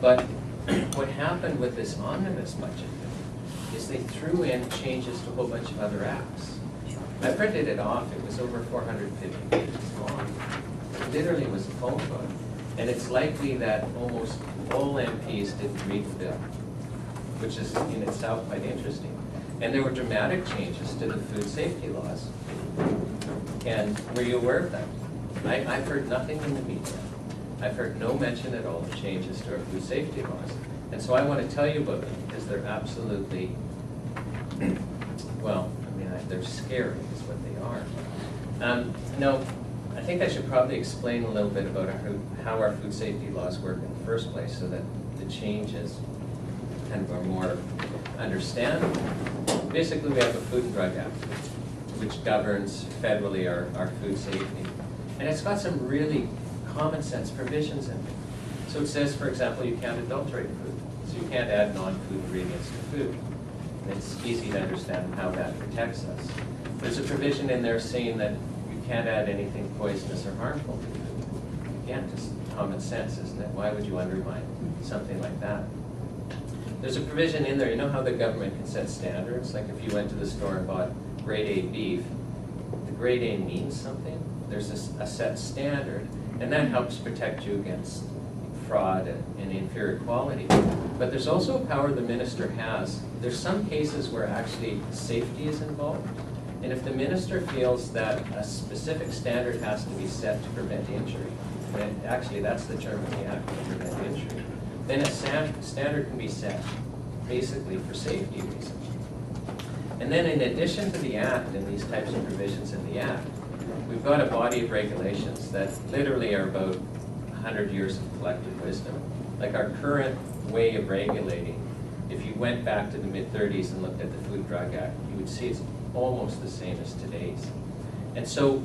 But what happened with this omnibus budget is they threw in changes to a whole bunch of other acts. I printed it off, it was over 450 pages long. It literally was a phone book. And it's likely that almost all MPs didn't read the bill, which is in itself quite interesting. And there were dramatic changes to the food safety laws. And were you aware of that? I've heard nothing in the media. I've heard no mention at all of changes to our food safety laws. And so I want to tell you about them because they're absolutely, well, I mean, they're scary is what they are. Now, I think I should probably explain a little bit about how our food safety laws work in the first place so that the changes kind of are more understandable. Basically, we have a Food and Drug Act, which governs federally our food safety. And it's got some really common sense provisions in it. So it says, for example, you can't adulterate food. So you can't add non-food ingredients to food. And it's easy to understand how that protects us. There's a provision in there saying that you can't add anything poisonous or harmful to food. You can't, just common sense, isn't it? Why would you undermine something like that? There's a provision in there, you know how the government can set standards? Like if you went to the store and bought grade A beef, the grade A means something. There's a set standard, and that helps protect you against fraud and inferior quality. But there's also a power the minister has. There's some cases where actually safety is involved, and if the minister feels that a specific standard has to be set to prevent injury, and actually that's the term of the act, to prevent injury, then a standard can be set basically for safety reasons. And then in addition to the act and these types of provisions in the act, we've got a body of regulations that literally are about 100 years of collective wisdom. Like our current way of regulating, if you went back to the mid-30s and looked at the Food and Drug Act, you would see it's almost the same as today's. And so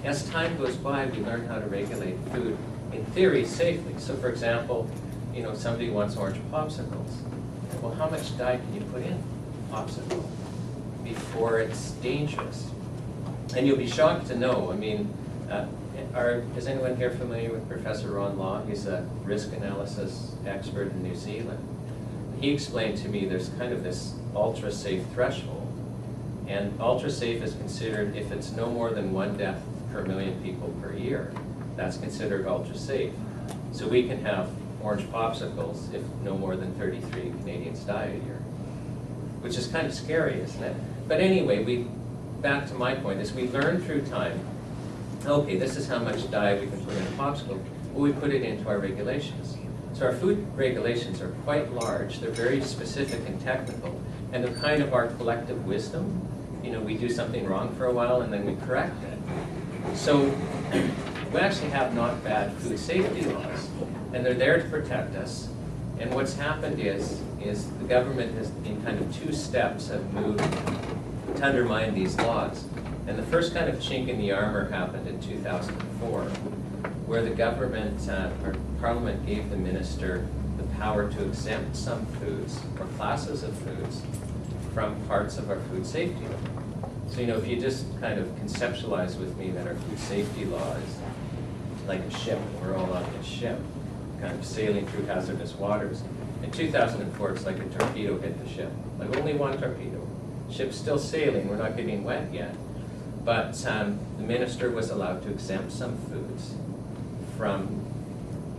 as time goes by, we learn how to regulate food, in theory, safely. So for example, you know, somebody wants orange popsicles. Well, how much dye can you put in popsicle before it's dangerous? And you'll be shocked to know, I mean, is anyone here familiar with Professor Ron Law? He's a risk analysis expert in New Zealand. He explained to me there's kind of this ultra-safe threshold. And ultra-safe is considered if it's no more than 1 death per million people per year. That's considered ultra-safe. So we can have orange popsicles if no more than 33 Canadians die a year, which is kind of scary, isn't it? But anyway, back to my point, is we learn through time, okay, this is how much dye we can put in a popsicle, well, we put it into our regulations. So our food regulations are quite large, they're very specific and technical, and they're kind of our collective wisdom. You know, we do something wrong for a while and then we correct it. So we actually have not bad food safety laws, and they're there to protect us. And what's happened is the government has, in kind of 2 steps, have moved to undermine these laws. And the first kind of chink in the armor happened in 2004, where the government, or Parliament gave the minister the power to exempt some foods, or classes of foods, from parts of our food safety law. So, you know, if you just kind of conceptualize with me that our food safety law is like a ship, and we're all on a ship, kind of sailing through hazardous waters. In 2004, it's like a torpedo hit the ship. Like only 1 torpedo. Ship's still sailing, we're not getting wet yet. But the minister was allowed to exempt some foods from,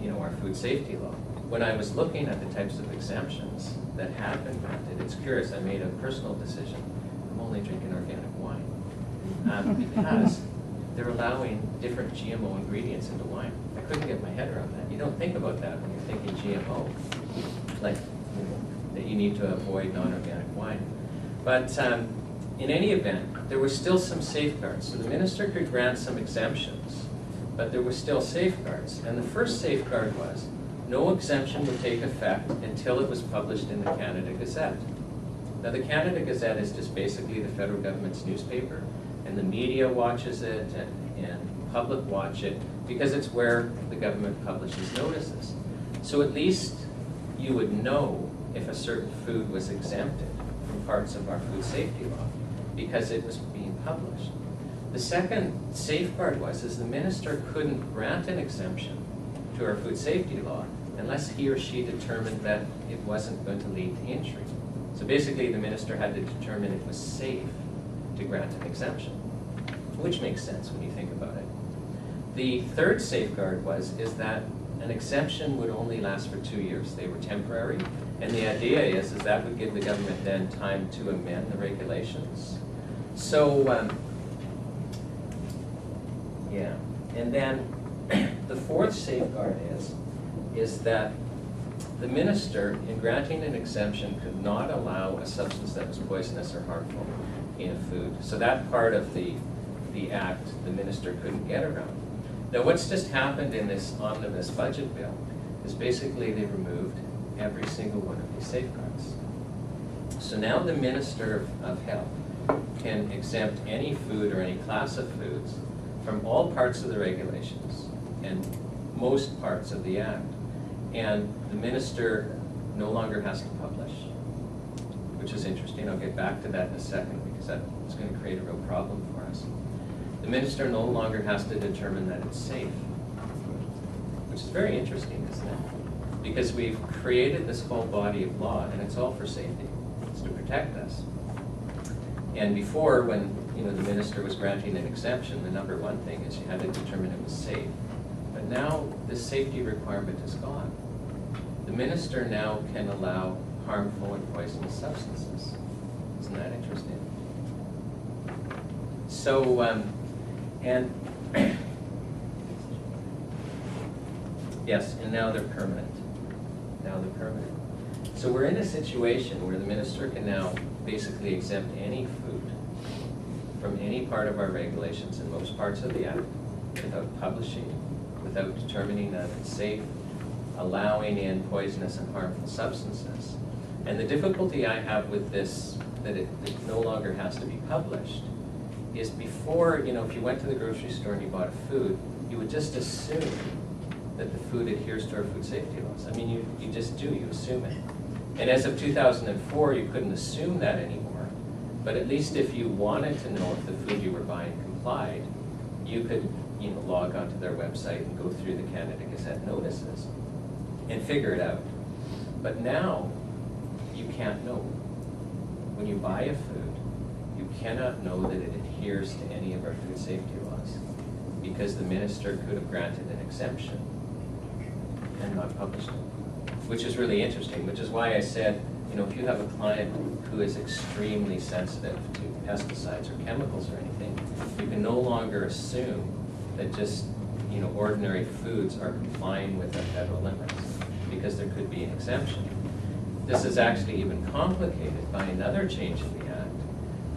you know, our food safety law. When I was looking at the types of exemptions that have been granted, it's curious, I made a personal decision. I'm only drinking organic wine. Because they're allowing different GMO ingredients into wine. I couldn't get my head around that. You don't think about that when you're thinking GMO, like, you know, that you need to avoid non-organic wine. But in any event, there were still some safeguards. So the minister could grant some exemptions, but there were still safeguards. And the first safeguard was, no exemption would take effect until it was published in the Canada Gazette. Now the Canada Gazette is just basically the federal government's newspaper, and the media watches it, and public watch it, because it's where the government publishes notices. So at least you would know if a certain food was exempted from parts of our food safety law, because it was being published. The second safeguard was the minister couldn't grant an exemption to our food safety law unless he or she determined that it wasn't going to lead to injury. So basically, the minister had to determine it was safe to grant an exemption, which makes sense when you think about it. The third safeguard is that an exemption would only last for 2 years. They were temporary, and the idea is that would give the government then time to amend the regulations. So, yeah, and then the fourth safeguard is that the minister, in granting an exemption, could not allow a substance that was poisonous or harmful in a food. So that part of the act, the minister couldn't get around. Now, what's just happened in this omnibus budget bill is basically they removed every single one of these safeguards. So now the Minister of Health can exempt any food or any class of foods from all parts of the regulations and most parts of the act. And the minister no longer has to publish, which is interesting. I'll get back to that in a second because that's going to create a real problem for us. The minister no longer has to determine that it's safe, which is very interesting, isn't it? Because we've created this whole body of law, and it's all for safety. It's to protect us. And before, when the minister was granting an exemption, the number one thing is you had to determine it was safe. But now this safety requirement is gone. The minister now can allow harmful and poisonous substances. Isn't that interesting? So, and yes, and now they're permanent. Now they're permanent. So we're in a situation where the minister can now basically exempt any food from any part of our regulations in most parts of the act without publishing, without determining that it's safe, allowing in poisonous and harmful substances. And the difficulty I have with this, that it no longer has to be published, is before, if you went to the grocery store and you bought a food, you would just assume that the food adheres to our food safety laws. I mean, you just do, you assume it. And as of 2004, you couldn't assume that anymore. But at least if you wanted to know if the food you were buying complied, you could log onto their website and go through the Canada Gazette notices and figure it out. But now, you can't know. When you buy a food, you cannot know that it adheres to any of our food safety laws because the minister could have granted an exemption and not published it, which is really interesting, which is why I said, if you have a client who is extremely sensitive to pesticides or chemicals or anything, you can no longer assume that just ordinary foods are complying with our federal limits because there could be an exemption. This is actually even complicated by another change in the Act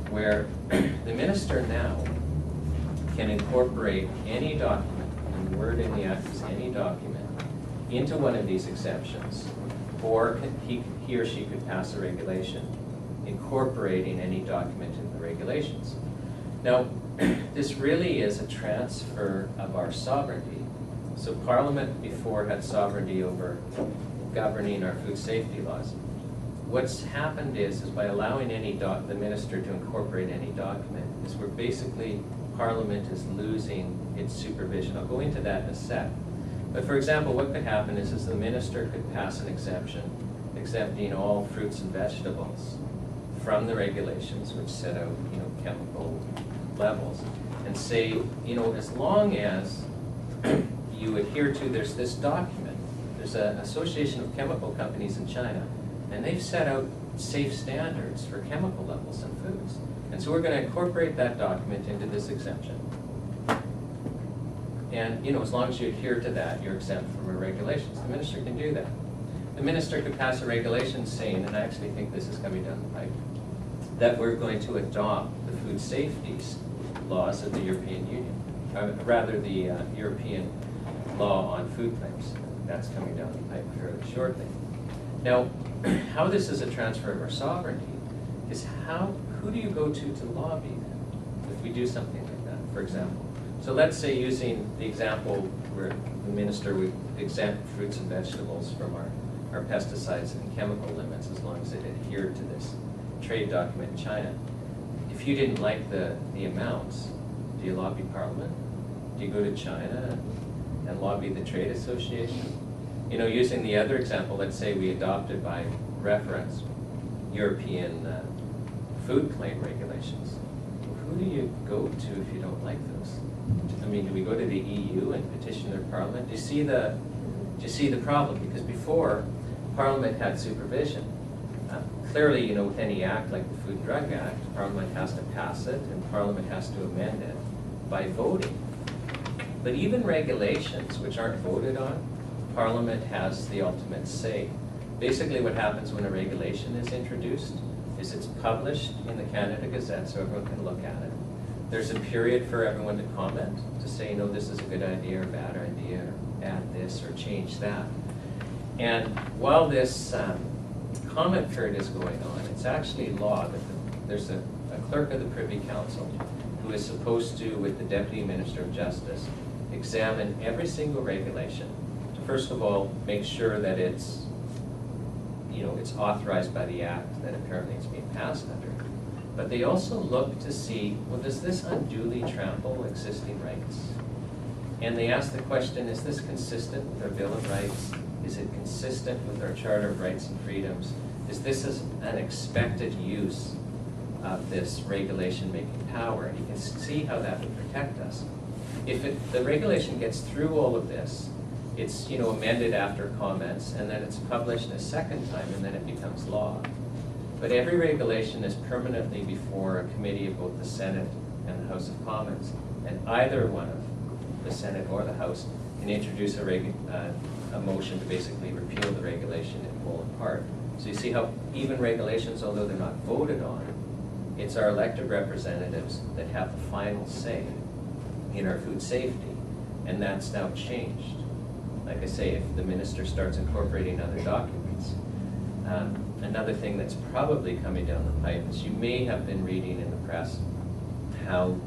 where the minister now can incorporate any document, and the word in the Act is any document, into one of these exemptions, or he or she could pass a regulation incorporating any document in the regulations. Now, this really is a transfer of our sovereignty. So Parliament before had sovereignty over governing our food safety laws. What's happened is by allowing the minister to incorporate any document, is where basically Parliament is losing its supervision. I'll go into that in a sec. But for example, what could happen is the minister could pass an exemption, exempting all fruits and vegetables from the regulations which set out, chemical levels, and say, as long as you adhere to, there's this document, there's an association of chemical companies in China, and they've set out safe standards for chemical levels in foods. And so we're going to incorporate that document into this exemption. And, as long as you adhere to that, you're exempt from our regulations. The minister can do that. The minister could pass a regulation saying, and I actually think this is coming down the pipe, that we're going to adopt the food safety laws of the European Union, rather the European law on food claims. That's coming down the pipe fairly shortly. Now, how this is a transfer of our sovereignty is who do you go to lobby then if we do something like that, for example? So let's say, using the example where the minister would exempt fruits and vegetables from our pesticides and chemical limits as long as it adhered to this trade document in China. If you didn't like the amounts, do you lobby Parliament? Do you go to China and lobby the trade association. You know, using the other example, let's say we adopted by reference European food claim regulations. Who do you go to if you don't like those? I mean, do we go to the EU and petition their parliament? Do you see the problem? Because before, Parliament had supervision. Clearly, you know, with any act like the Food and Drug Act, Parliament has to pass it and Parliament has to amend it by voting. But even regulations which aren't voted on, Parliament has the ultimate say. Basically what happens when a regulation is introduced is it's published in the Canada Gazette so everyone can look at it. There's a period for everyone to comment, to say, you know, this is a good idea or bad idea, or add this or change that. And while this comment period is going on, it's actually law that there's a clerk of the Privy Council who is supposed to, with the Deputy Minister of Justice, examine every single regulation to, first of all, make sure that it's, you know, it's authorized by the act that apparently it's being passed under. But they also look to see, well, does this unduly trample existing rights? And they ask the question, is this consistent with our Bill of Rights? Is it consistent with our Charter of Rights and Freedoms? Is this an expected use of this regulation-making power? And you can see how that would protect us. If the regulation gets through all of this, it's, you know, amended after comments, and then it's published a second time, and then it becomes law. But every regulation is permanently before a committee of both the Senate and the House of Commons, and either one of the Senate or the House can introduce a motion to basically repeal the regulation in whole and part. So you see how even regulations, although they're not voted on, it's our elected representatives that have the final say in our food safety, and that's now changed. Like I say, if the minister starts incorporating other documents. Another thing that's probably coming down the pipe is you may have been reading in the press how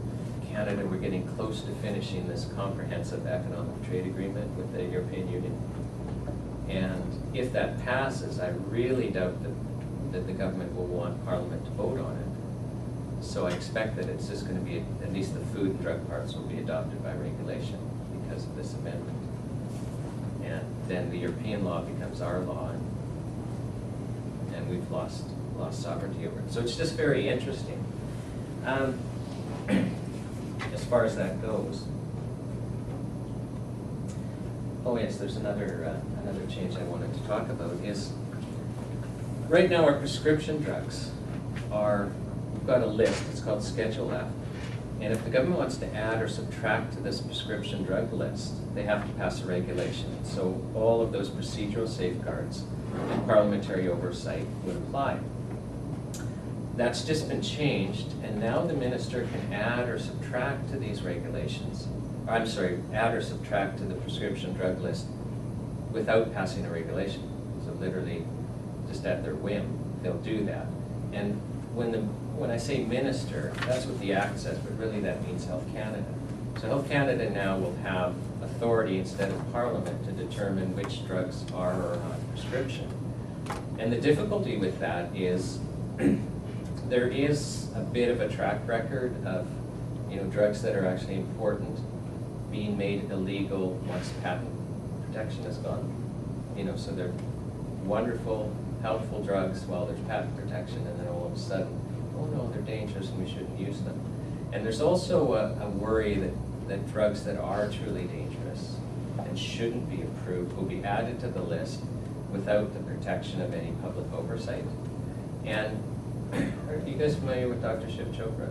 Canada, we're getting close to finishing this comprehensive economic trade agreement with the European Union. And if that passes, I really doubt that the government will want Parliament to vote on it. So I expect that it's just going to be, at least the food and drug parts will be adopted by regulation because of this amendment. And then the European law becomes our law, and we've lost sovereignty over it. So it's just very interesting. As far as that goes. Oh yes, there's another change I wanted to talk about is, right now our prescription drugs are, we've got a list, it's called Schedule F. And if the government wants to add or subtract to this prescription drug list, they have to pass a regulation. So all of those procedural safeguards and parliamentary oversight would apply. That's just been changed, and now the minister can add or subtract to these regulations. I'm sorry, add or subtract to the prescription drug list without passing a regulation. So literally, just at their whim, they'll do that. And when I say minister, that's what the Act says, but really that means Health Canada. So Health Canada now will have authority instead of Parliament to determine which drugs are or are not prescription. And the difficulty with that is there is a bit of a track record of, you know, drugs that are actually important being made illegal once patent protection is gone. You know, so they're wonderful, helpful drugs while there's patent protection, and then all of a sudden, oh no, they're dangerous and we shouldn't use them. And there's also a worry that drugs that are truly dangerous and shouldn't be approved will be added to the list without the protection of any public oversight. And are you guys familiar with Dr. Shiv Chopra?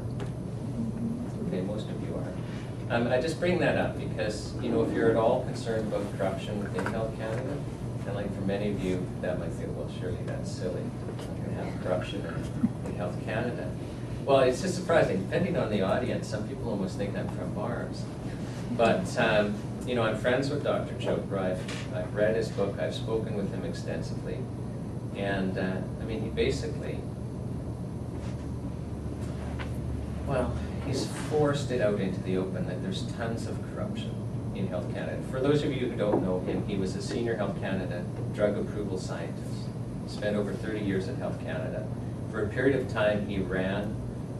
Okay, most of you are. I just bring that up because, you know, if you're at all concerned about corruption within Health Canada, and like for many of you, that might feel, well, surely that's silly. We're not going to have corruption in Health Canada. Well, it's just surprising. Depending on the audience, some people almost think I'm from Mars. But, you know, I'm friends with Dr. Chopra. I've read his book. I've spoken with him extensively. And, I mean, he basically, well, he's forced it out into the open that there's tons of corruption in Health Canada. For those of you who don't know him, he was a senior Health Canada drug approval scientist. Spent over 30 years at Health Canada. For a period of time, he ran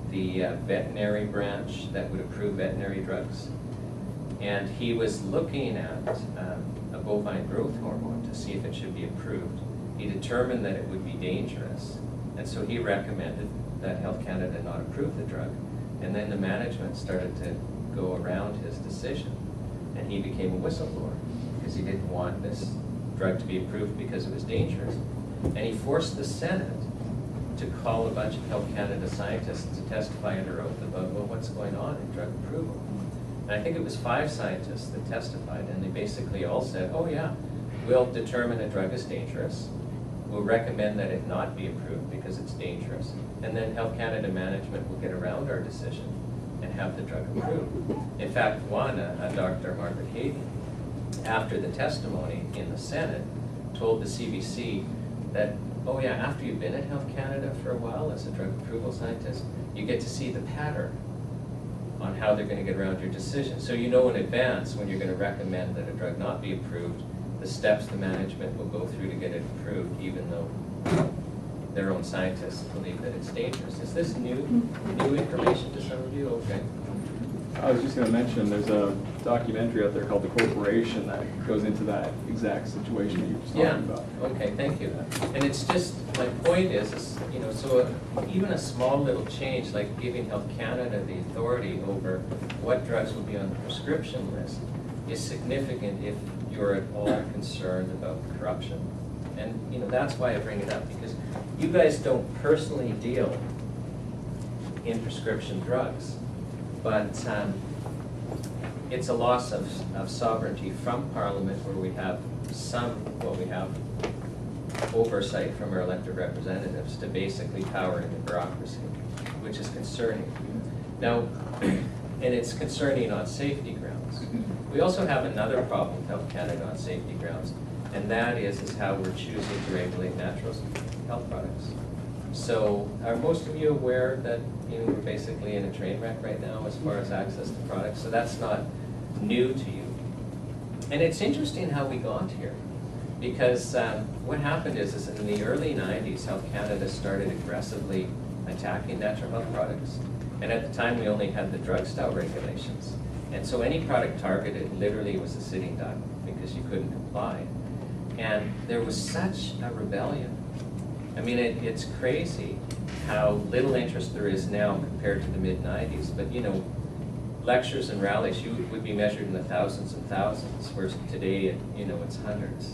the veterinary branch that would approve veterinary drugs. And he was looking at a bovine growth hormone to see if it should be approved. He determined that it would be dangerous, and so he recommended that Health Canada not approve the drug. And then the management started to go around his decision, and he became a whistleblower because he didn't want this drug to be approved because it was dangerous. And he forced the Senate to call a bunch of Health Canada scientists to testify under oath about, well, what's going on in drug approval. And I think it was 5 scientists that testified, and they basically all said, oh yeah, we'll determine a drug is dangerous, we'll recommend that it not be approved because it's dangerous, and then Health Canada management will get around our decision and have the drug approved. In fact, one, a Dr. Margaret Hayden, after the testimony in the Senate, told the CBC that, oh yeah, after you've been at Health Canada for a while as a drug approval scientist, you get to see the pattern on how they're going to get around your decision. So you know in advance when you're going to recommend that a drug not be approved, the steps the management will go through to get it approved, even though their own scientists believe that it's dangerous. Is this new information to some of you? Okay. I was just going to mention there's a documentary out there called The Corporation that goes into that exact situation that you were talking about. Okay, thank you. And it's just, my point is you know, so even a small little change like giving Health Canada the authority over what drugs will be on the prescription list is significant if you're at all concerned about corruption. And you know, that's why I bring it up, because you guys don't personally deal in prescription drugs, but it's a loss of sovereignty from Parliament, where we have oversight from our elected representatives to basically power into bureaucracy, which is concerning. Now, and it's concerning on safety grounds. We also have another problem with Health Canada on safety grounds, and that is how we're choosing to regulate natural health products. So are most of you aware that we're basically in a train wreck right now as far as access to products? So that's not new to you. And it's interesting how we got here, because what happened is in the early 90s, Health Canada started aggressively attacking natural health products. And at the time, we only had the drug style regulations. And so any product targeted literally was a sitting duck because you couldn't comply. And there was such a rebellion. I mean, it's crazy how little interest there is now compared to the mid-90s. But lectures and rallies, you would be measured in the thousands and thousands, whereas today, it's hundreds.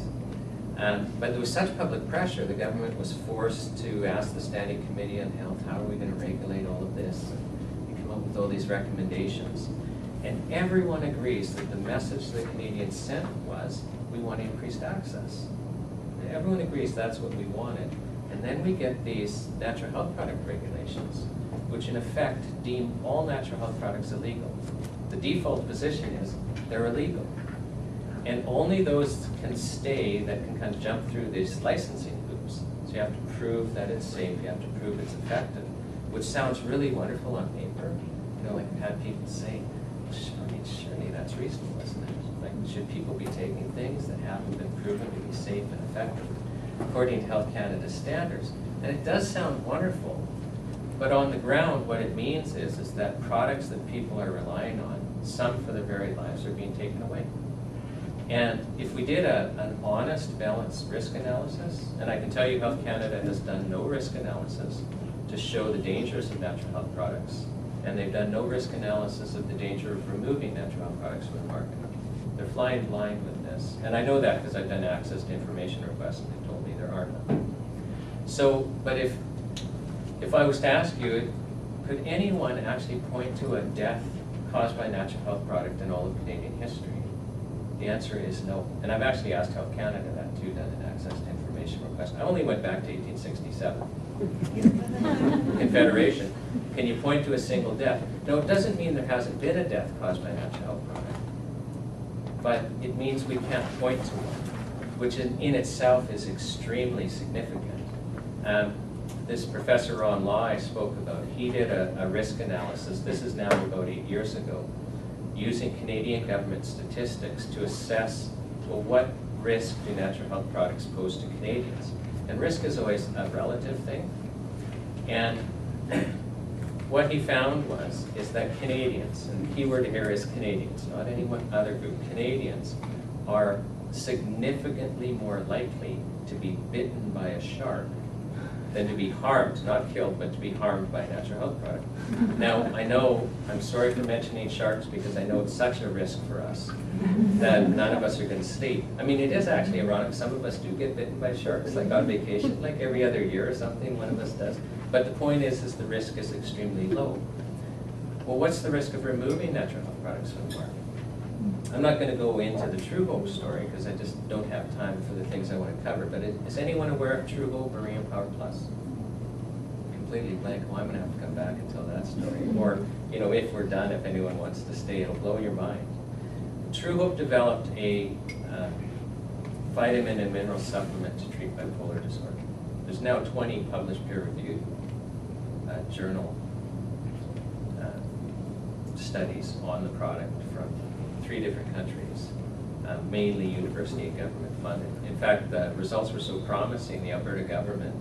But there was such public pressure, the government was forced to ask the Standing Committee on Health, how are we going to regulate all of this? And come up with all these recommendations. And everyone agrees that the message the Canadians sent was, we want increased access. Everyone agrees that's what we wanted. And then we get these natural health product regulations, which in effect deem all natural health products illegal. The default position is they're illegal. And only those can stay that can kind of jump through these licensing hoops. So you have to prove that it's safe, you have to prove it's effective, which sounds really wonderful on paper. Like I've had people say, surely that's reasonable, isn't it? Like, should people be taking things that haven't been proven to be safe and effective according to Health Canada's standards? And it does sound wonderful, but on the ground, what it means is that products that people are relying on, some for their very lives, are being taken away. And if we did an honest, balanced risk analysis, and I can tell you Health Canada has done no risk analysis to show the dangers of natural health products, and they've done no risk analysis of the danger of removing natural health products from the market. They're flying blind with this. And I know that because I've done access to information requests, and they told me there are none. So, but if I was to ask you, could anyone actually point to a death caused by a natural health product in all of Canadian history? The answer is no. And I've actually asked Health Canada that too, done an access to information request. I only went back to 1867. Confederation. Can you point to a single death? No, it doesn't mean there hasn't been a death caused by a natural health product. But it means we can't point to one, which in itself is extremely significant. This professor on law I spoke about, he did a risk analysis, this is now about 8 years ago, using Canadian government statistics to assess, well, what risk do natural health products pose to Canadians? And risk is always a relative thing. And what he found is that Canadians, and the key word here is Canadians, not any one other group, Canadians are significantly more likely to be bitten by a shark than to be harmed, not killed, but to be harmed by a natural health product. Now, I know, I'm sorry for mentioning sharks because I know it's such a risk for us that none of us are going to sleep. I mean, it is actually ironic. Some of us do get bitten by sharks, like on vacation, like every other year or something, one of us does. But the point is the risk is extremely low. Well, what's the risk of removing natural health products from the market? I'm not going to go into the True Hope story because I just don't have time for the things I want to cover, but is anyone aware of True Hope or Power Plus? Completely blank. Well, I'm going to have to come back and tell that story. Or, if we're done, if anyone wants to stay, it'll blow your mind. True Hope developed a vitamin and mineral supplement to treat bipolar disorder. There's now 20 published peer-reviewed journal studies on the product from 3 different countries, mainly university and government funded. In fact, the results were so promising, the Alberta government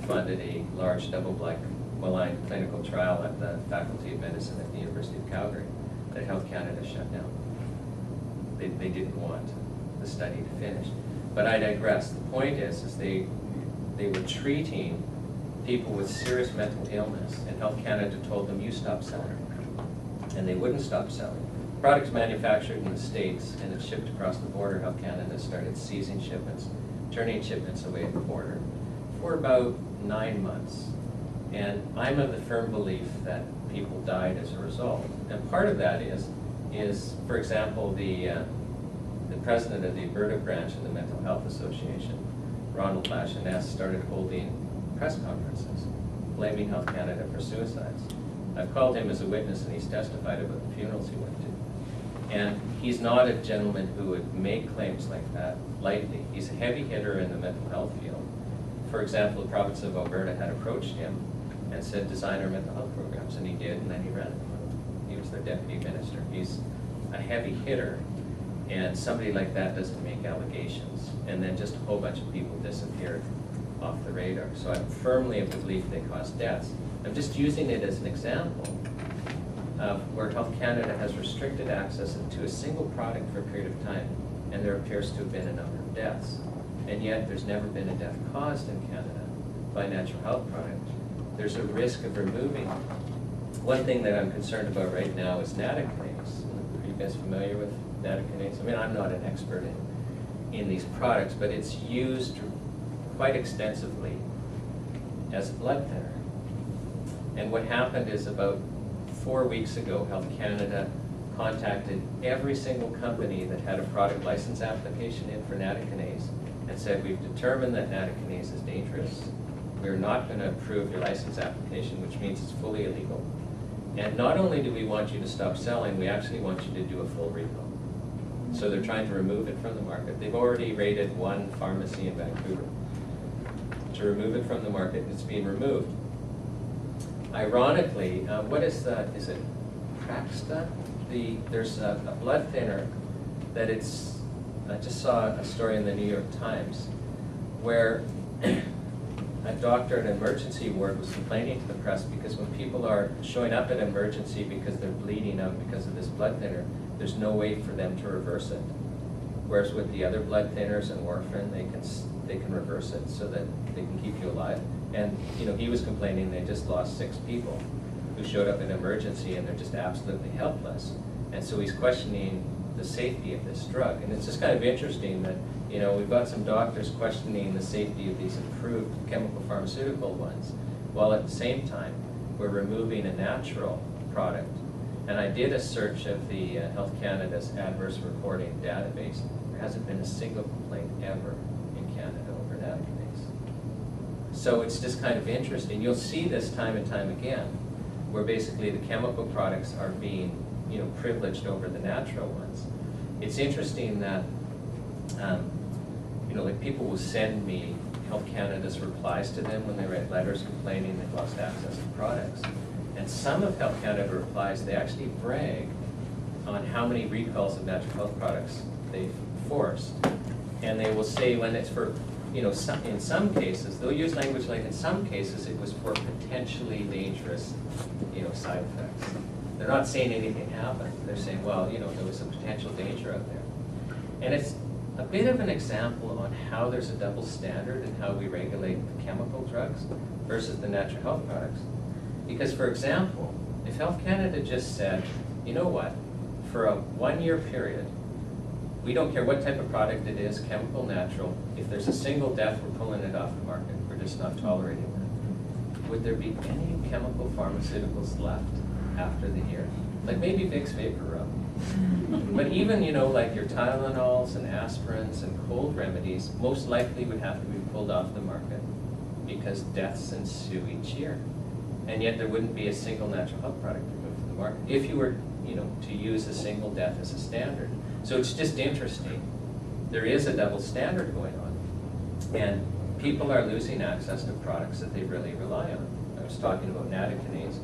funded a large double-blind clinical trial at the Faculty of Medicine at the University of Calgary that Health Canada shut down. They didn't want the study to finish. But I digress. The point is they were treating people with serious mental illness, and Health Canada told them, you stop selling. And they wouldn't stop selling. Products manufactured in the States and it's shipped across the border, Health Canada started seizing shipments, turning shipments away at the border for about 9 months. And I'm of the firm belief that people died as a result. And part of that is for example, the president of the Alberta branch of the Mental Health Association, Ronald Lachenesse, started holding press conferences blaming Health Canada for suicides. I've called him as a witness and he's testified about the funerals he went to. And he's not a gentleman who would make claims like that lightly. He's a heavy hitter in the mental health field. For example, the province of Alberta had approached him and said, design our mental health programs, and he did, and then he ran it. He was their deputy minister. He's a heavy hitter, and somebody like that doesn't make allegations, and then just a whole bunch of people disappeared off the radar. So I'm firmly of the belief they caused deaths. I'm just using it as an example of where Health Canada has restricted access to a single product for a period of time, and there appears to have been a number of deaths. And yet there's never been a death caused in Canada by a natural health product. There's a risk of removing. One thing that I'm concerned about right now is natokinase. Are you guys familiar with natokinase? I mean, I'm not an expert in these products, but it's used quite extensively as a blood thinner. And what happened is about 4 weeks ago, Health Canada contacted every single company that had a product license application in for natokinase and said, we've determined that natokinase is dangerous. We're not going to approve your license application, which means it's fully illegal. And not only do we want you to stop selling, we actually want you to do a full recall. So they're trying to remove it from the market. They've already raided one pharmacy in Vancouver to remove it from the market. It's being removed. Ironically, what is that? Is it Praxta? There's a blood thinner that I just saw a story in the New York Times where a doctor at an emergency ward was complaining to the press because when people are showing up at emergency because they're bleeding out because of this blood thinner, there's no way for them to reverse it. Whereas with the other blood thinners and warfarin, they can reverse it so that they can keep you alive. And he was complaining they just lost 6 people who showed up in emergency and they're just absolutely helpless. And so he's questioning the safety of this drug. And it's just kind of interesting that we've got some doctors questioning the safety of these improved chemical pharmaceutical ones, while at the same time we're removing a natural product. And I did a search of the Health Canada's adverse reporting database. There hasn't been a single complaint ever in Canada over natokinase. So it's just kind of interesting. You'll see this time and time again, where basically the chemical products are being privileged over the natural ones. It's interesting that like people will send me Health Canada's replies to them when they write letters complaining they've lost access to products. And some of Health Canada replies, they actually brag on how many recalls of natural health products they've forced. And they will say when it's for in some cases, they'll use language like, in some cases, it was for potentially dangerous, side effects. They're not saying anything happened. They're saying, well, there was a potential danger out there. And it's a bit of an example on how there's a double standard in how we regulate the chemical drugs versus the natural health products. Because, for example, if Health Canada just said, you know what, for a 1-year period, we don't care what type of product it is, chemical, natural, if there's a single death, we're pulling it off the market. We're just not tolerating that. Would there be any chemical pharmaceuticals left after the year? Like maybe Vicks Vapor Rub. But even, like your Tylenols and aspirins and cold remedies most likely would have to be pulled off the market because deaths ensue each year. And yet there wouldn't be a single natural health product removed from the market if you were, to use a single death as a standard. So it's just interesting. There is a double standard going on. And people are losing access to products that they really rely on. I was talking about nattokinase.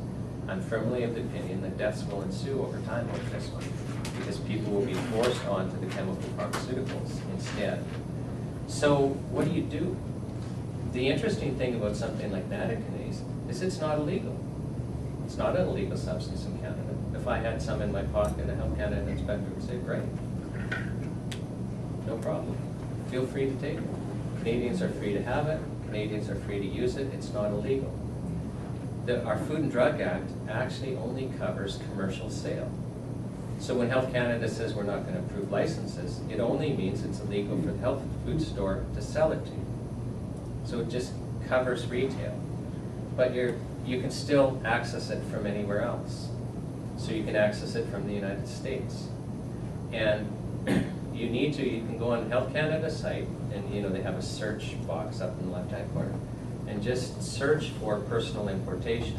I'm firmly of the opinion that deaths will ensue over time like this one, because people will be forced onto the chemical pharmaceuticals instead. So what do? The interesting thing about something like nattokinase is it's not illegal. It's not an illegal substance in Canada. If I had some in my pocket, a Health Canada inspector would say, great, no problem. Feel free to take it. Canadians are free to have it. Canadians are free to use it. It's not illegal. Our Food and Drug Act actually only covers commercial sale. So when Health Canada says we're not going to approve licenses, it only means it's illegal for the health food store to sell it to you. So it just covers retail. But you can still access it from anywhere else. So you can access it from the United States. And you can go on Health Canada's site, and they have a search box up in the left-hand corner, and just search for personal importation.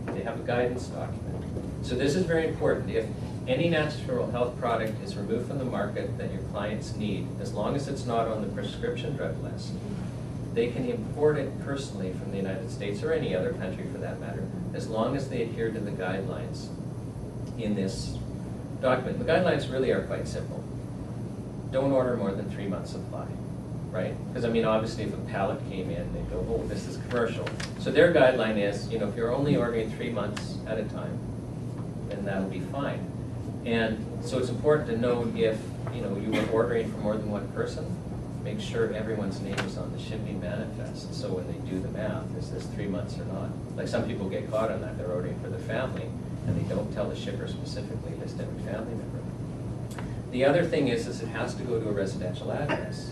They have a guidance document. So this is very important. If any natural health product is removed from the market that your clients need, as long as it's not on the prescription drug list, they can import it personally from the United States or any other country for that matter, as long as they adhere to the guidelines in this document. The guidelines really are quite simple. Don't order more than 3 months supply, right? Because obviously if a pallet came in, they'd go, oh, this is commercial. So their guideline is, if you're only ordering 3 months at a time, then that'll be fine. And so it's important to know if, you were ordering for more than one person, make sure everyone's name is on the shipping manifest. So when they do the math, is this 3 months or not? Like some people get caught on that. They're ordering for the family, and they don't tell the shipper specifically, list every family member. The other thing is it has to go to a residential address.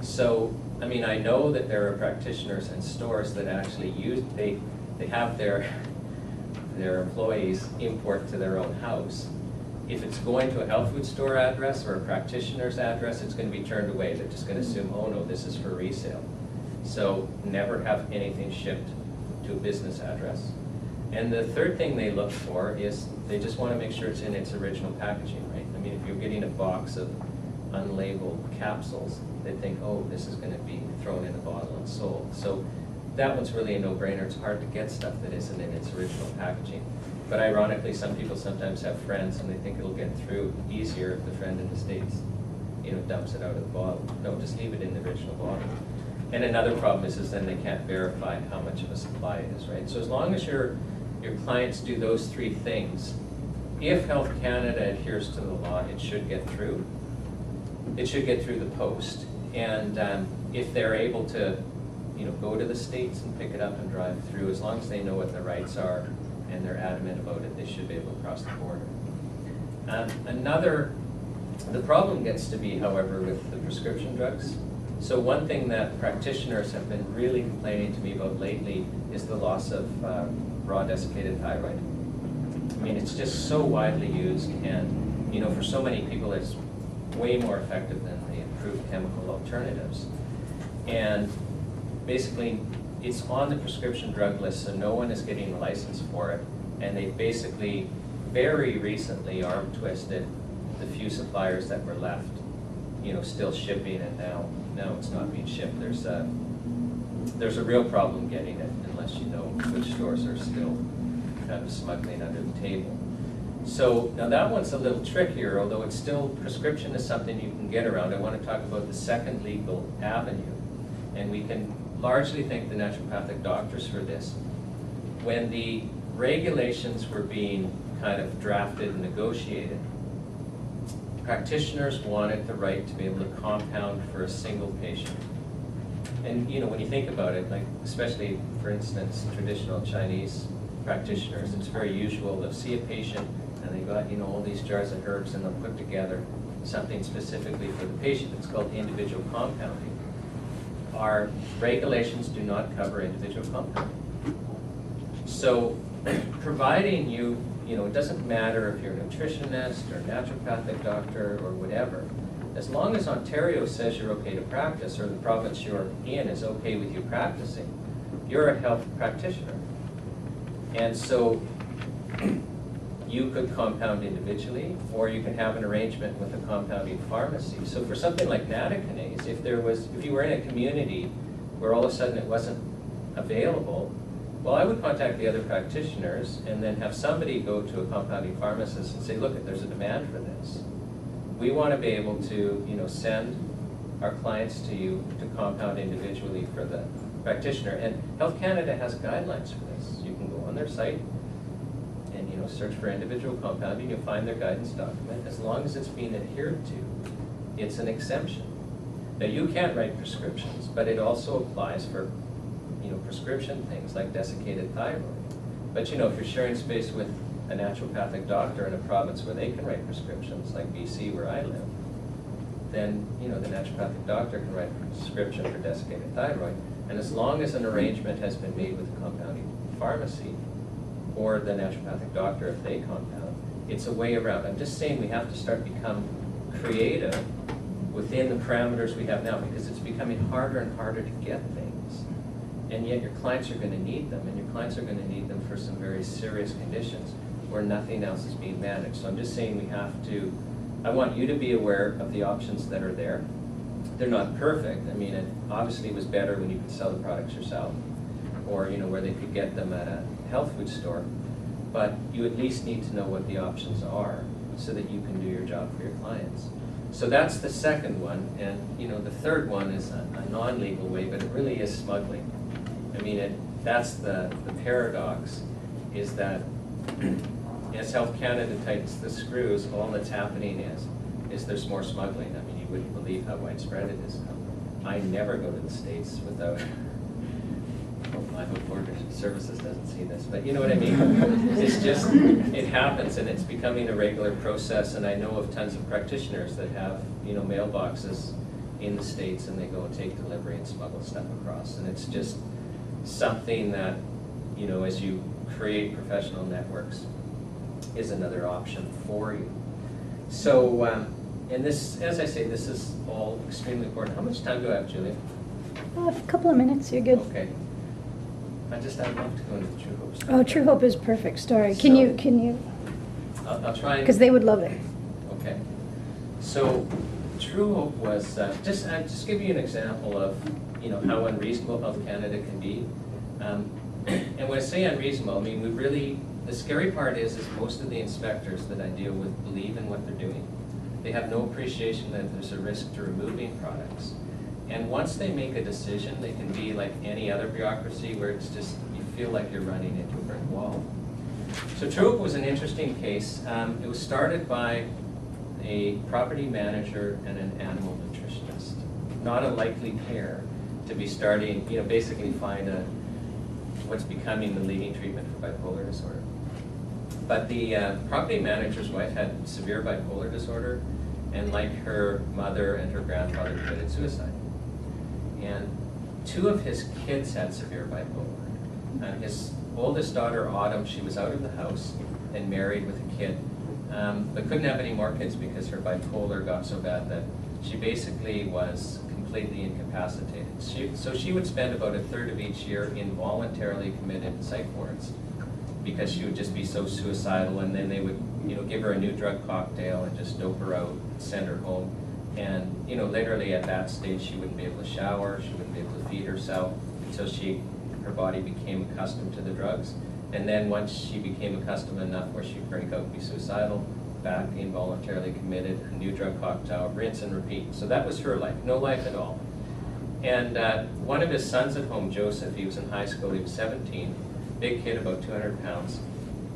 So, I know that there are practitioners and stores that actually they have their employees import to their own house. If it's going to a health food store address or a practitioner's address, it's going to be turned away. They're just going to assume, oh no, this is for resale. So never have anything shipped to a business address. And the third thing they look for is they just want to make sure it's in its original packaging, right? If you're getting a box of unlabeled capsules, they think, oh, this is going to be thrown in a bottle and sold. So that one's really a no-brainer. It's hard to get stuff that isn't in its original packaging. But ironically, some people sometimes have friends and they think it'll get through easier if the friend in the States, dumps it out of the bottle. No, just leave it in the original bottle. And another problem is then they can't verify how much of a supply it is, right? So as long as your clients do those three things, if Health Canada adheres to the law, it should get through. It should get through the post. And if they're able to, go to the States and pick it up and drive through, as long as they know what their rights are and they're adamant about it, they should be able to cross the border. The problem gets to be, however, with the prescription drugs. So one thing that practitioners have been really complaining to me about lately is the loss of raw desiccated thyroid. It's just so widely used, and for so many people it's way more effective than the approved chemical alternatives. And basically it's on the prescription drug list, so no one is getting a license for it, and they basically very recently arm twisted the few suppliers that were left, still shipping, and now it's not being shipped. There's a real problem getting it unless you know which stores are still kind of smuggling under the table. So now that one's a little trickier, although it's still, prescription is something you can get around. I want to talk about the second legal avenue, and we can largely thank the naturopathic doctors for this. When the regulations were being kind of drafted and negotiated, practitioners wanted the right to be able to compound for a single patient. And you know, when you think about it, like especially for instance, traditional Chinese practitioners, it's very usual they'll see a patient and they got, you know, all these jars of herbs and they'll put together something specifically for the patient. It's called individual compounding. Our regulations do not cover individual compounding. So providing you know, it doesn't matter if you're a nutritionist or a naturopathic doctor or whatever, as long as Ontario says you're okay to practice, or the province you're in is okay with you practicing, you're a health practitioner. And so you could compound individually, or you can have an arrangement with a compounding pharmacy. So for something like nattokinase, if you were in a community where all of a sudden it wasn't available, well, I would contact the other practitioners and then have somebody go to a compounding pharmacist and say, look, there's a demand for this. We want to be able to, you know, send our clients to you to compound individually for the practitioner. And Health Canada has guidelines for this. You can go on their site and, you know, search for individual compounding. You'll find their guidance document. As long as it's being adhered to, it's an exemption. Now, you can't write prescriptions, but it also applies for, you know, prescription things like desiccated thyroid. But you know, if you're sharing space with a naturopathic doctor in a province where they can write prescriptions, like BC where I live, then you know, the naturopathic doctor can write a prescription for desiccated thyroid. And as long as an arrangement has been made with the compounding pharmacy or the naturopathic doctor if they compound, it's a way around. I'm just saying we have to start become creative within the parameters we have now, because it's becoming harder and harder to get things. And yet your clients are going to need them, and your clients are going to need them for some very serious conditions where nothing else is being managed. So I'm just saying we have to, I want you to be aware of the options that are there. They're not perfect. I mean, it obviously was better when you could sell the products yourself, or you know, where they could get them at a health food store. But you at least need to know what the options are so that you can do your job for your clients. So that's the second one, and you know, the third one is a non-legal way, but it really is smuggling. I mean, that's the paradox, is that as Health Canada tightens the screws, all that's happening is there's more smuggling. I mean, you wouldn't believe how widespread it is. I never go to the States without, I hope Border Services doesn't see this, but you know what I mean? It's just, it happens, and it's becoming a regular process, and I know of tons of practitioners that have, you know, mailboxes in the States, and they go and take delivery and smuggle stuff across, and it's just something that, you know, as you create professional networks, is another option for you. So, and this, as I say, this is all extremely important. How much time do I have, Julia? A couple of minutes, you're good. Okay. I'd love to go into the True Hope story. Oh, True Hope is a perfect story. So, Can you? I'll try and... Because they would love it. Okay. So, True Hope was, just give you an example of, you know, how unreasonable Health Canada can be. And when I say unreasonable, I mean, we really, the scary part is most of the inspectors that I deal with believe in what they're doing. They have no appreciation that there's a risk to removing products. And once they make a decision, they can be like any other bureaucracy where it's just, you feel like you're running into a brick wall. So True Hope was an interesting case. It was started by a property manager and an animal nutritionist. Not a likely pair to be starting, you know, basically find what's becoming the leading treatment for bipolar disorder. But the property manager's wife had severe bipolar disorder, and like her mother and her grandfather, committed suicide. And two of his kids had severe bipolar. His oldest daughter, Autumn, she was out of the house and married with a kid, but couldn't have any more kids because her bipolar got so bad that she basically was completely incapacitated. So she would spend about a third of each year involuntarily committed psych wards because she would just be so suicidal, and then they would, you know, give her a new drug cocktail and just dope her out, send her home. And, you know, literally at that stage, she wouldn't be able to shower, she wouldn't be able to feed herself until her body became accustomed to the drugs. And then once she became accustomed enough where she'd break out and be suicidal, back involuntarily committed, a new drug cocktail, rinse and repeat. So that was her life, no life at all. And one of his sons at home, Joseph, he was in high school, he was 17, big kid, about 200 pounds,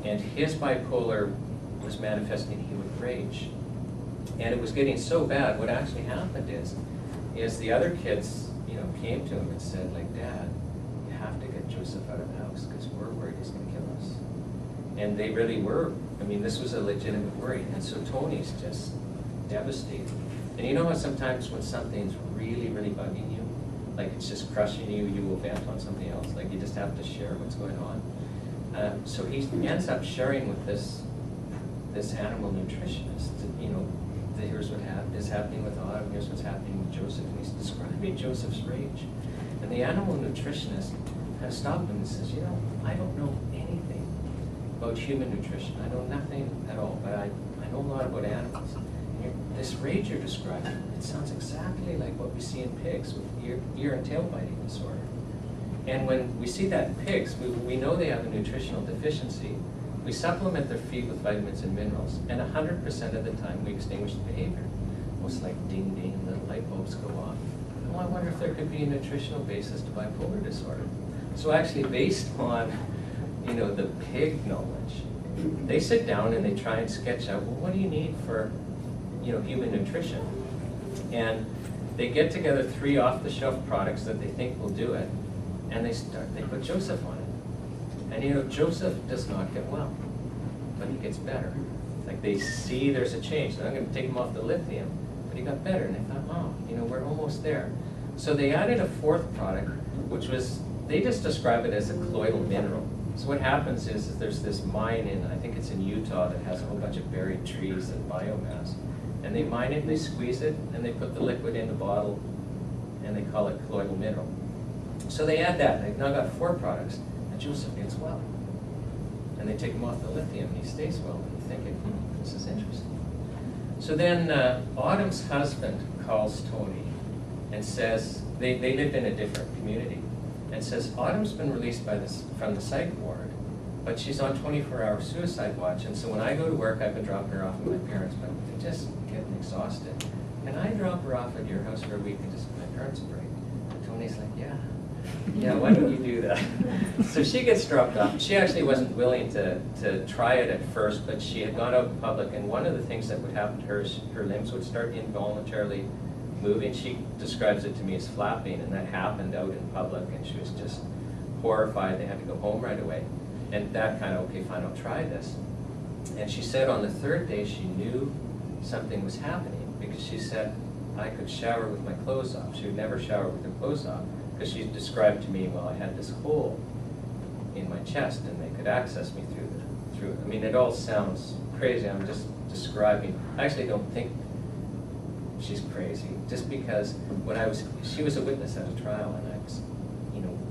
and his bipolar was manifesting, he would rage. And it was getting so bad, what actually happened is the other kids, came to him and said, like, Dad, you have to get Joseph out of the house because we're worried he's going to kill us. And they really were. I mean, this was a legitimate worry. And so Tony's just devastated. And you know how sometimes when something's really, really bugging you, like it's just crushing you, you will vent on something else. Like you just have to share what's going on. So he ends up sharing with this animal nutritionist, here's what is happening with Autumn, here's what's happening with Joseph, and he's describing Joseph's rage. And the animal nutritionist kind of stopped him and says, I don't know anything about human nutrition. I know nothing at all, but I know a lot about animals. And this rage you're describing, it sounds exactly like what we see in pigs with ear and tail biting disorder. And when we see that in pigs, we know they have a nutritional deficiency. We supplement their feed with vitamins and minerals, and 100% of the time we extinguish the behavior. Almost like ding ding, little light bulbs go off. Well, I wonder if there could be a nutritional basis to bipolar disorder. So actually based on, the pig knowledge, they sit down and they try and sketch out, well, what do you need for, human nutrition? And they get together 3 off-the-shelf products that they think will do it, and they put Joseph on it. And Joseph does not get well, but he gets better. Like they see there's a change. So I'm going to take him off the lithium, but he got better. And they thought, we're almost there. So they added a 4th product, which was, they just describe it as a colloidal mineral. So what happens is there's this mine I think it's in Utah, that has a whole bunch of buried trees and biomass. And they mine it, and they squeeze it, and they put the liquid in the bottle, and they call it colloidal mineral. So they add that. They've now got 4 products. Joseph gets well. And they take him off the lithium and he stays well. And you're thinking, this is interesting. So then Autumn's husband calls Tony and says, they lived in a different community, and says, Autumn's been released from the psych ward, but she's on 24-hour suicide watch. And so when I go to work, I've been dropping her off at my parents', but they're just getting exhausted. Can I drop her off at your house for a week and just give my parents a break? And Tony's like, yeah, why don't you do that? So she gets dropped off. She actually wasn't willing to try it at first, but she had gone out in public, and one of the things that would happen to her is her limbs would start involuntarily moving. She describes it to me as flapping, and that happened out in public, and she was just horrified. They had to go home right away. And that kind of, okay, fine, I'll try this. And she said on the 3rd day she knew something was happening, because she said, I could shower with my clothes off. She would never shower with her clothes off. Because she described to me, well, I had this hole in my chest and they could access me through it. I mean, it all sounds crazy. I'm just describing. I actually don't think she's crazy, just because she was a witness at a trial, and I was,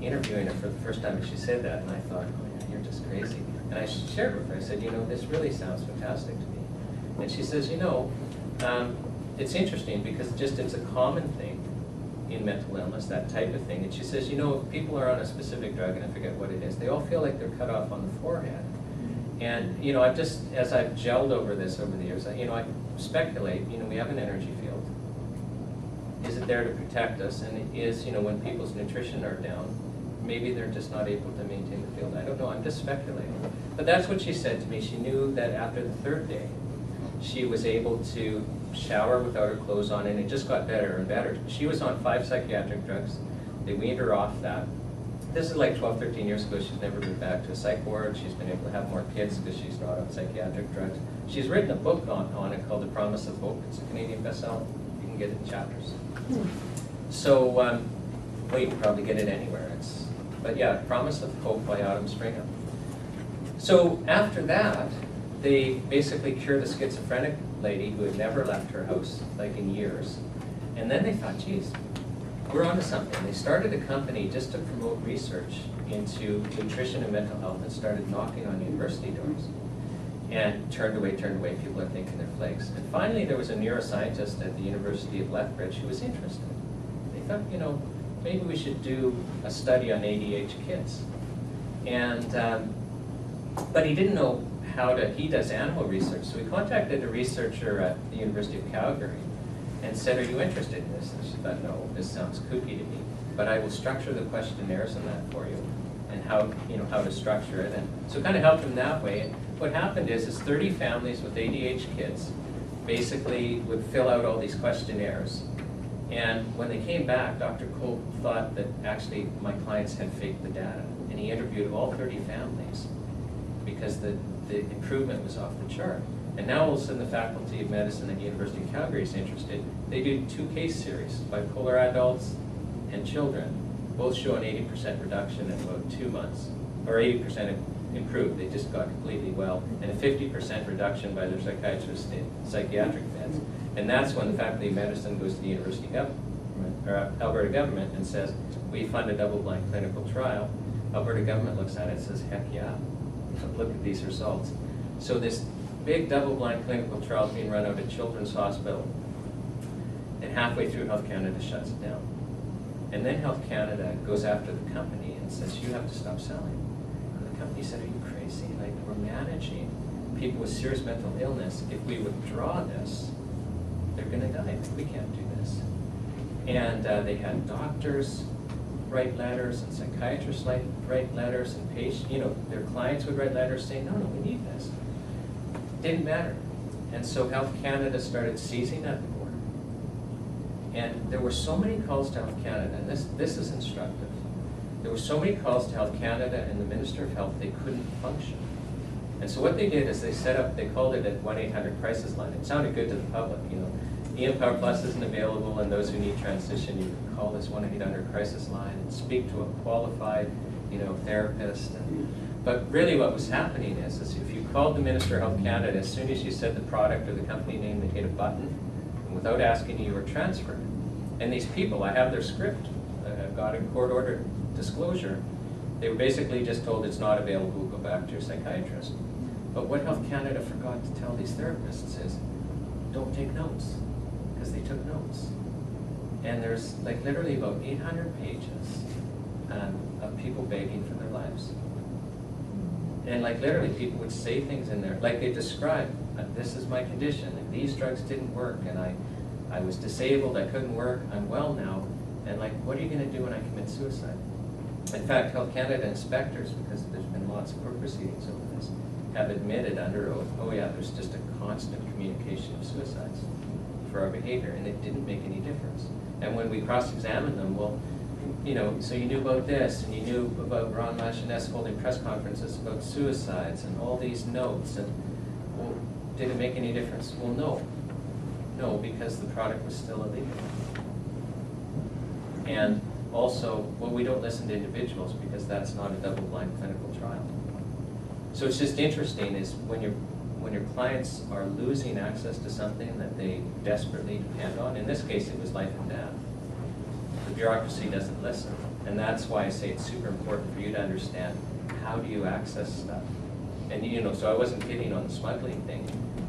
interviewing her for the first time, and she said that, and I thought, oh yeah, you're just crazy. And I shared with her, I said, this really sounds fantastic to me. And she says, it's interesting because it's a common thing in mental illness, that type of thing. And she says, if people are on a specific drug, and I forget what it is, they all feel like they're cut off on the forehead. And, I've just, as I've gelled over this over the years, I speculate, we have an energy field. Is it there to protect us? And it is, when people's nutrition are down, maybe they're just not able to maintain the field. I don't know, I'm just speculating. But that's what she said to me. She knew that after the 3rd day, she was able to shower without her clothes on, and it just got better and better. She was on 5 psychiatric drugs. They weaned her off that. This is like 12, 13 years ago. She's never been back to a psych ward. She's been able to have more kids because she's not on psychiatric drugs. She's written a book on it called The Promise of Hope. It's a Canadian bestseller. You can get it in chapters. So, well, you can probably get it anywhere. But yeah, Promise of Hope by Autumn Stringer. So after that, they basically cured a schizophrenic lady who had never left her house, like in years. And then they thought, geez, we're onto something. They started a company just to promote research into nutrition and mental health, and started knocking on university doors. And turned away, people are thinking they're flakes. And finally there was a neuroscientist at the University of Lethbridge who was interested. They thought, maybe we should do a study on ADH kids. And, but he didn't know he does animal research, so he contacted a researcher at the University of Calgary. and said, are you interested in this? And she thought, no, this sounds kooky to me, but I will structure the questionnaires and that for you, and how to structure it. And so kind of helped them that way. And what happened is 30 families with ADH kids basically would fill out all these questionnaires. And when they came back, Dr. Cole thought that actually my clients had faked the data. And he interviewed all 30 families because the improvement was off the chart. And now all of a sudden the Faculty of Medicine at the University of Calgary is interested. They do 2 case series, bipolar adults and children, both show an 80% reduction in about 2 months, or 80% improved. They just got completely well, and a 50% reduction by their psychiatrists in psychiatric meds. And that's when the Faculty of Medicine goes to the University government, or Alberta government, and says, we fund a double-blind clinical trial. Alberta government looks at it and says, heck yeah, look at these results. So this big double-blind clinical trial is being run out at Children's Hospital, and halfway through Health Canada shuts it down. And then Health Canada goes after the company and says, you have to stop selling. And the company said, are you crazy? Like, we're managing people with serious mental illness. If we withdraw this, they're going to die. We can't do this. And they had doctors write letters, and psychiatrists write letters, and patients, their clients would write letters saying, no, we need this. Didn't matter. And so Health Canada started seizing at the border. And there were so many calls to Health Canada, and this is instructive. There were so many calls to Health Canada and the Minister of Health, they couldn't function. And so what they did is they called it a 1-800 crisis line. It sounded good to the public, EM Power Plus isn't available, and those who need transition, you can call this 1-800 crisis line and speak to a qualified, therapist. But really what was happening is if you called the Minister of Health Canada, as soon as you said the product or the company name, they hit a button, and without asking you were transferred. And these people, I have their script, I've got a court-ordered disclosure, they were basically just told it's not available, go back to your psychiatrist. But what Health Canada forgot to tell these therapists is, don't take notes, because they took notes. And there's literally about 800 pages of people begging for their lives. And literally people would say things in there, like they described, this is my condition, and these drugs didn't work, and I was disabled, I couldn't work, I'm well now, and what are you going to do when I commit suicide? In fact, Health Canada inspectors, because there's been lots of court proceedings over this, have admitted under oath, oh yeah, there's just a constant communication of suicides for our behavior, and it didn't make any difference. And when we cross-examined them, well, so you knew about this, and you knew about Ron Lachenes holding press conferences about suicides, and all these notes, and well, did it make any difference? Well, no. No, because the product was still illegal. And also, well, we don't listen to individuals because that's not a double-blind clinical trial. So it's just interesting is when your clients are losing access to something that they desperately depend on, in this case it was life and death, the bureaucracy doesn't listen. And that's why I say it's super important for you to understand how do you access stuff. And so I wasn't kidding on the smuggling thing,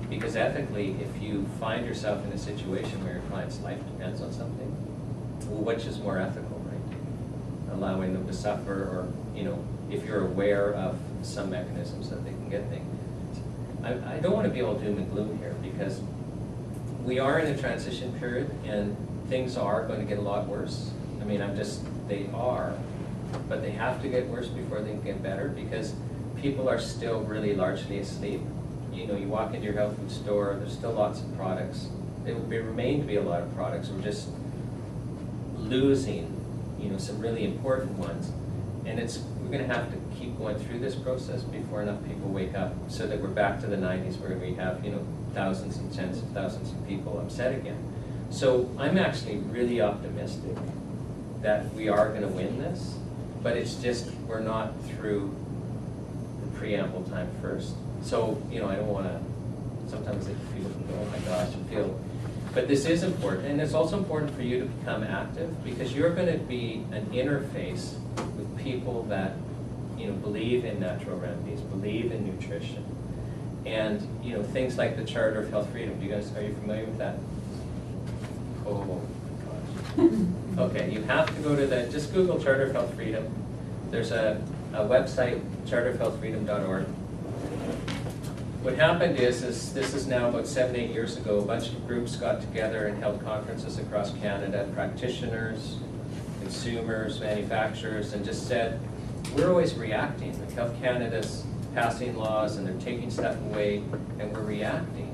because ethically, if you find yourself in a situation where your client's life depends on something, well, which is more ethical, right? Allowing them to suffer, or if you're aware of some mechanisms that they can get things. I don't want to be all doom and gloom here, because we are in a transition period and things are going to get a lot worse. I mean, they are, but they have to get worse before they can get better, because people are still really largely asleep. You walk into your health food store, there's still lots of products. There will remain to be a lot of products. We're just losing, some really important ones. And we're going to have to keep going through this process before enough people wake up, so that we're back to the 90s where we have, thousands and tens of thousands of people upset again. So I'm actually really optimistic that we are going to win this, but it's just we're not through the preamble time first. So, I don't want to, sometimes people can go, oh my gosh, but this is important, and it's also important for you to become active, because you're going to be an interface with people that, believe in natural remedies, believe in nutrition, and, things like the Charter of Health Freedom. Are you familiar with that? Oh my gosh. Okay, you have to go to just Google Charter of Health Freedom. There's a website, charterofhealthfreedom.org. what happened is this is now about 7, 8 years ago, a bunch of groups got together and held conferences across Canada, practitioners, consumers, manufacturers, and just said, we're always reacting. Like Health Canada's passing laws and they're taking stuff away and we're reacting.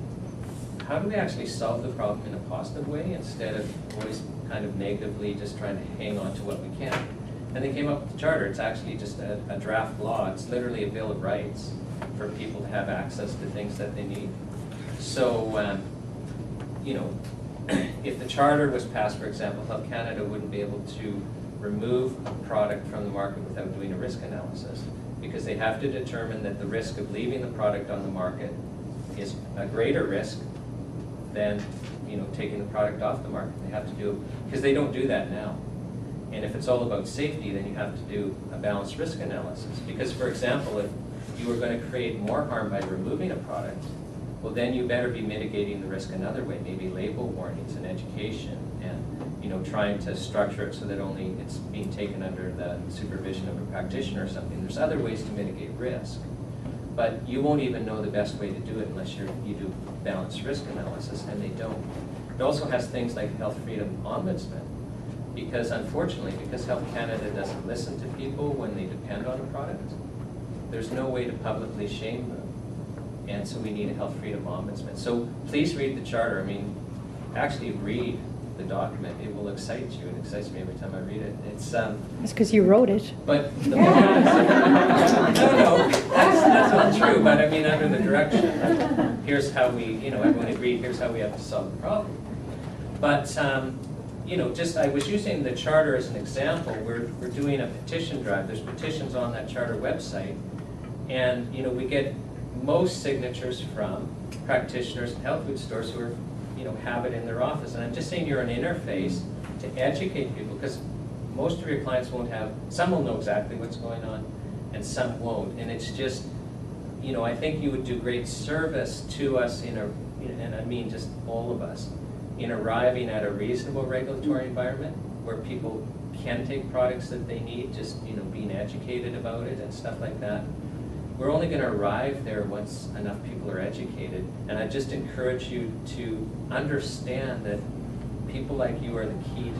How do we actually solve the problem in a positive way instead of always kind of negatively just trying to hang on to what we can? And they came up with the charter. It's actually just a draft law. It's literally a Bill of Rights for people to have access to things that they need. So, you know, if the charter was passed, for example, Health Canada wouldn't be able to remove a product from the market without doing a risk analysis, because they have to determine that the risk of leaving the product on the market is a greater risk than, you know, taking the product off the market. They have to do, because they don't do that now. And if it's all about safety, then you have to do a balanced risk analysis. Because, for example, if you were going to create more harm by removing a product, well, then you better be mitigating the risk another way, maybe label warnings and education, and, you know, trying to structure it so that only it's being taken under the supervision of a practitioner or something. There's other ways to mitigate risk, but you won't even know the best way to do it unless you do balanced risk analysis, and they don't. It also has things like Health Freedom Ombudsman, because unfortunately, because Health Canada doesn't listen to people when they depend on a product, there's no way to publicly shame them. And so we need a Health Freedom Ombudsman. So please read the charter. I mean, actually read the document. It will excite you. It excites me every time I read it. It's because you wrote it. But the no, that's not true. But I mean, under the direction, here's how we, you know, everyone agreed. Here's how we have to solve the problem. But you know, just I was using the charter as an example. We're doing a petition drive. There's petitions on that charter website, and you know, we get most signatures from practitioners and health food stores who are, you know, have it in their office. And I'm just saying you're an interface to educate people, because most of your clients won't have, some will know exactly what's going on and some won't. And it's just, you know, I think you would do great service to us in a, and I mean just all of us, in arriving at a reasonable regulatory environment where people can take products that they need, just, you know, being educated about it and stuff like that. We're only going to arrive there once enough people are educated. And I just encourage you to understand that people like you are the key to